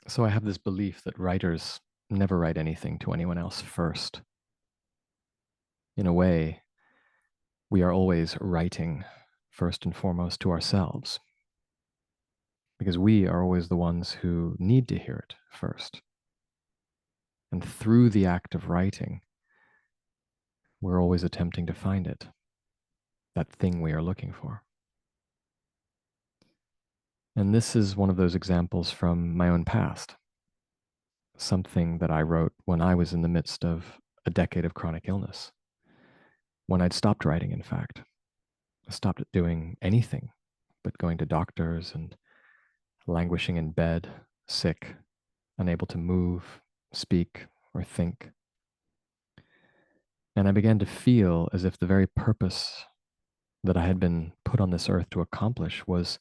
So I have this belief that writers never write anything to anyone else first. In a way, we are always writing first and foremost to ourselves because we are always the ones who need to hear it first. And through the act of writing, we're always attempting to find it, that thing we are looking for. And this is one of those examples from my own past, something that I wrote when I was in the midst of a decade of chronic illness, when I'd stopped writing, in fact. I stopped doing anything but going to doctors and languishing in bed, sick, unable to move, speak, or think. And I began to feel as if the very purpose that I had been put on this earth to accomplish was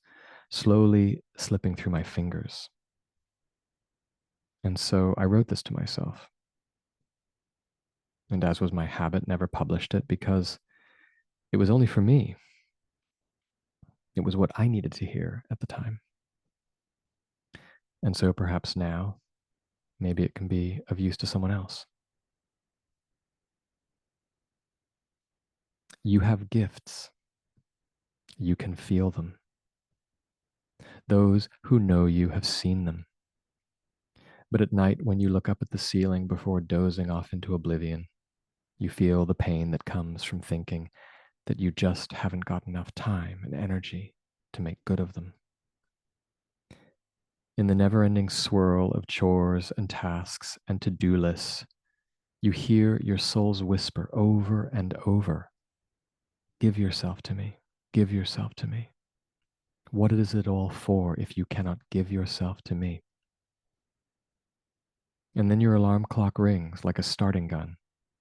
slowly slipping through my fingers. And so I wrote this to myself. And as was my habit, never published it because it was only for me. It was what I needed to hear at the time. And so perhaps now, maybe it can be of use to someone else. You have gifts. You can feel them. Those who know you have seen them. But at night, when you look up at the ceiling before dozing off into oblivion, you feel the pain that comes from thinking that you just haven't got enough time and energy to make good of them. In the never-ending swirl of chores and tasks and to-do lists, you hear your soul's whisper over and over, "Give yourself to me, give yourself to me. What is it all for if you cannot give yourself to me?" And then your alarm clock rings like a starting gun,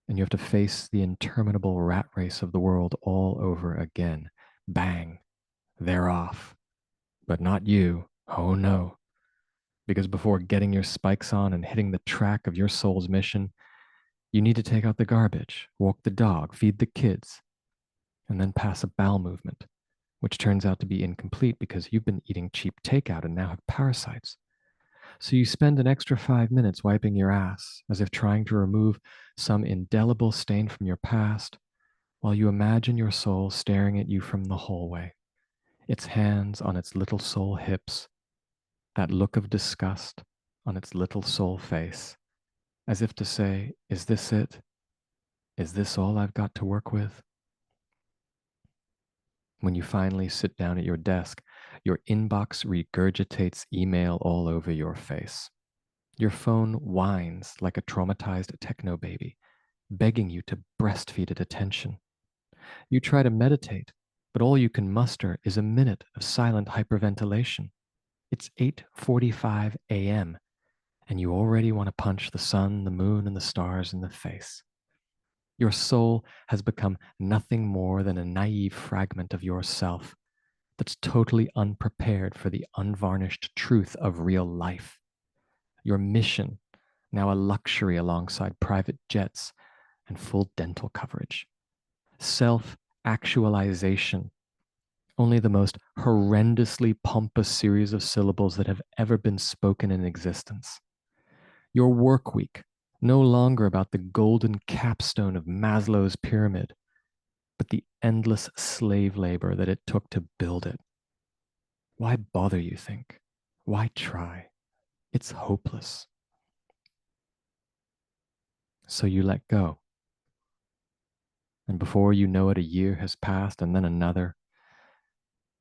and you have to face the interminable rat race of the world all over again. Bang, they're off. But not you. Oh no. Because before getting your spikes on and hitting the track of your soul's mission, you need to take out the garbage, walk the dog, feed the kids, and then pass a bowel movement, which turns out to be incomplete because you've been eating cheap takeout and now have parasites. So you spend an extra 5 minutes wiping your ass as if trying to remove some indelible stain from your past while you imagine your soul staring at you from the hallway, its hands on its little soul hips, that look of disgust on its little soul face, as if to say, "Is this it? Is this all I've got to work with?" When you finally sit down at your desk, your inbox regurgitates email all over your face. Your phone whines like a traumatized techno baby, begging you to breastfeed it attention. You try to meditate, but all you can muster is a minute of silent hyperventilation. It's 8:45 a.m., and you already want to punch the sun, the moon, and the stars in the face. Your soul has become nothing more than a naive fragment of yourself that's totally unprepared for the unvarnished truth of real life. Your mission, now a luxury alongside private jets and full dental coverage. Self-actualization, only the most horrendously pompous series of syllables that have ever been spoken in existence. Your work week, no longer about the golden capstone of Maslow's pyramid, but the endless slave labor that it took to build it. Why bother, you think? Why try? It's hopeless. So you let go. And before you know it, a year has passed and then another,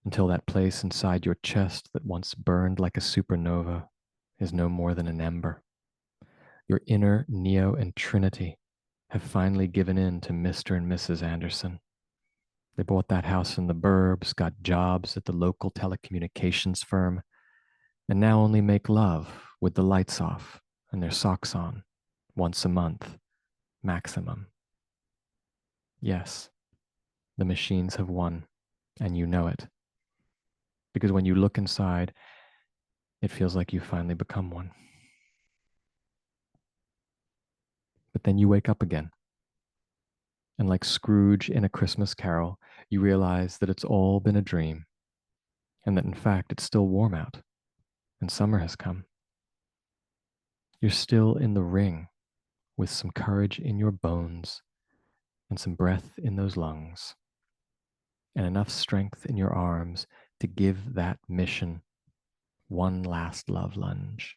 until that place inside your chest that once burned like a supernova is no more than an ember. Your inner Neo and Trinity have finally given in to Mr. and Mrs. Anderson. They bought that house in the burbs, got jobs at the local telecommunications firm, and now only make love with the lights off and their socks on once a month, maximum. Yes, the machines have won, and you know it. Because when you look inside, it feels like you've finally become one. But then you wake up again. And like Scrooge in A Christmas Carol, you realize that it's all been a dream, and that in fact it's still warm out, and summer has come. You're still in the ring with some courage in your bones and some breath in those lungs and enough strength in your arms to give that mission one last love lunge.